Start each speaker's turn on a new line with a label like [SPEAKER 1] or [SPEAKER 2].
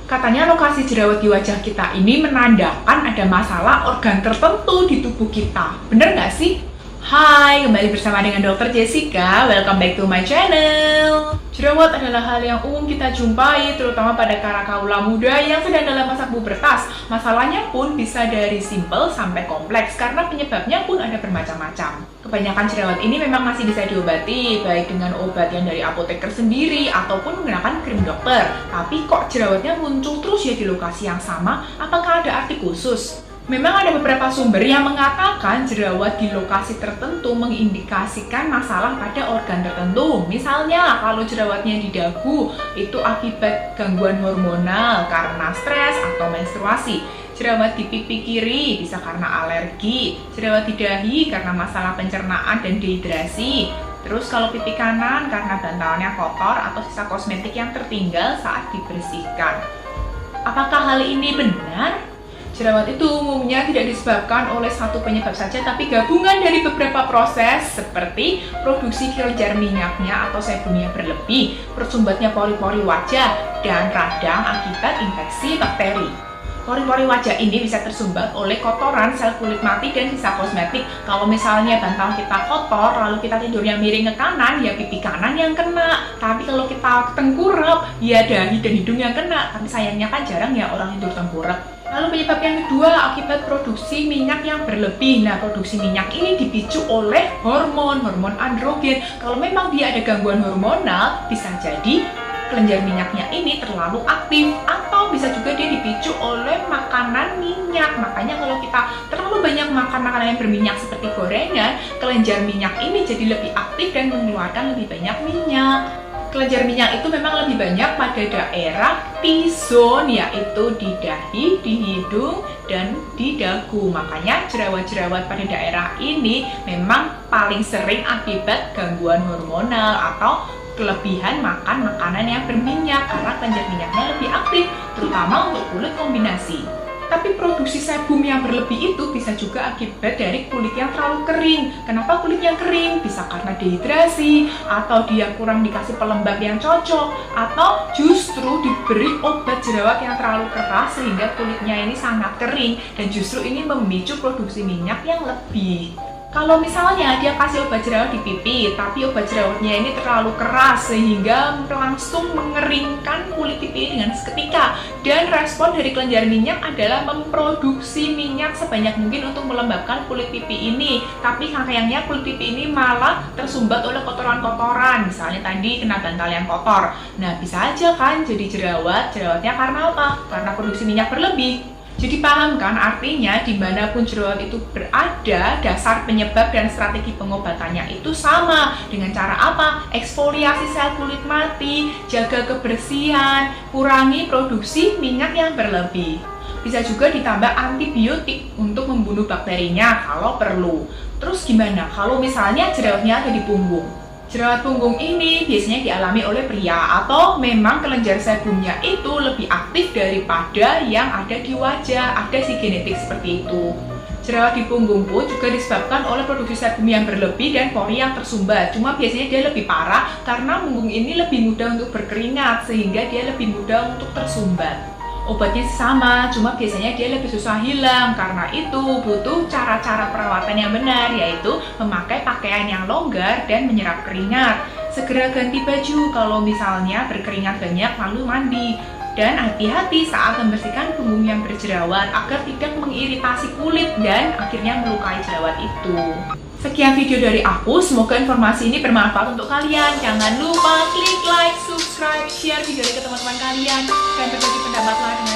[SPEAKER 1] Katanya lokasi jerawat di wajah kita ini menandakan ada masalah organ tertentu di tubuh kita. Bener nggak sih? Hai, kembali bersama dengan Dr. Jessica. Welcome back to my channel. Jerawat adalah hal yang umum kita jumpai, terutama pada kaula muda yang sedang dalam masa pubertas. Masalahnya pun bisa dari simple sampai kompleks, karena penyebabnya pun ada bermacam-macam. Kebanyakan jerawat ini memang masih bisa diobati, baik dengan obat yang dari apoteker sendiri, ataupun menggunakan krim dokter. Tapi kok jerawatnya muncul terus ya di lokasi yang sama? Apakah ada arti khusus? Memang ada beberapa sumber yang mengatakan jerawat di lokasi tertentu mengindikasikan masalah pada organ tertentu. Misalnya, kalau jerawatnya di dagu, itu akibat gangguan hormonal karena stres atau menstruasi. Jerawat di pipi kiri bisa karena alergi. Jerawat di dahi karena masalah pencernaan dan dehidrasi. Terus kalau pipi kanan karena bantalnya kotor atau sisa kosmetik yang tertinggal saat dibersihkan. Apakah hal ini benar? Jerawat itu umumnya tidak disebabkan oleh satu penyebab saja, tapi gabungan dari beberapa proses seperti produksi kelenjar minyaknya atau sebumnya berlebih, tersumbatnya pori-pori wajah, dan radang akibat infeksi bakteri. Pori-pori wajah ini bisa tersumbat oleh kotoran, sel kulit mati, dan sisa kosmetik. Kalau misalnya bantal kita kotor, lalu kita tidurnya miring ke kanan, ya pipi kanan yang kena. Tapi kalau kita tengkurap, ya dahi dan hidung yang kena. Tapi sayangnya kan jarang ya orang tidur tengkurap. Lalu penyebab yang kedua akibat produksi minyak yang berlebih. Nah, produksi minyak ini dipicu oleh hormon androgen. Kalau memang dia ada gangguan hormonal, bisa jadi kelenjar minyaknya ini terlalu aktif, atau bisa juga dia dipicu oleh makanan minyak. Makanya kalau kita terlalu banyak makan makanan yang berminyak seperti gorengan, kelenjar minyak ini jadi lebih aktif dan mengeluarkan lebih banyak minyak. Kelenjar minyak itu memang lebih banyak pada daerah T-zone, yaitu di dahi, di hidung, dan di dagu. Makanya jerawat-jerawat pada daerah ini memang paling sering akibat gangguan hormonal atau kelebihan makan makanan yang berminyak, karena kelenjar minyaknya lebih aktif, terutama untuk kulit kombinasi. Tapi produksi sebum yang berlebih itu bisa juga akibat dari kulit yang terlalu kering. Kenapa kulitnya kering? Bisa karena dehidrasi, atau dia kurang dikasih pelembab yang cocok, atau justru diberi obat jerawat yang terlalu keras sehingga kulitnya ini sangat kering, dan justru ini memicu produksi minyak yang lebih. Kalau misalnya dia kasih obat jerawat di pipi, tapi obat jerawatnya ini terlalu keras sehingga langsung mengeringkan kulit pipi dengan seketika, dan respon dari kelenjar minyak adalah memproduksi minyak sebanyak mungkin untuk melembabkan kulit pipi ini. Tapi sayangnya kulit pipi ini malah tersumbat oleh kotoran-kotoran, misalnya tadi kena bantal yang kotor. Nah, bisa aja kan jadi jerawatnya karena apa? Karena produksi minyak berlebih. Jadi paham kan artinya dimanapun jerawat itu berada, dasar penyebab dan strategi pengobatannya itu sama. Dengan cara apa? Eksfoliasi sel kulit mati, jaga kebersihan, kurangi produksi minyak yang berlebih. Bisa juga ditambah antibiotik untuk membunuh bakterinya kalau perlu. Terus gimana kalau misalnya jerawatnya ada di punggung? Jerawat punggung ini biasanya dialami oleh pria, atau memang kelenjar sebumnya itu lebih aktif daripada yang ada di wajah. Ada sih genetik seperti itu. Jerawat di punggung pun juga disebabkan oleh produksi sebum yang berlebih dan pori yang tersumbat. Cuma biasanya dia lebih parah karena punggung ini lebih mudah untuk berkeringat, sehingga dia lebih mudah untuk tersumbat. Obatnya sama, cuma biasanya dia lebih susah hilang. Karena itu butuh cara-cara perawatan yang benar, yaitu memakai pakaian yang longgar dan menyerap keringat. Segera ganti baju kalau misalnya berkeringat banyak, lalu mandi. Dan hati-hati saat membersihkan punggung yang berjerawat agar tidak mengiritasi kulit dan akhirnya melukai jerawat itu. Sekian video dari aku, semoga informasi ini bermanfaat untuk kalian. Jangan lupa klik like, subscribe, share video ini ke teman-teman kalian, dan berbagi pendapatlah dengan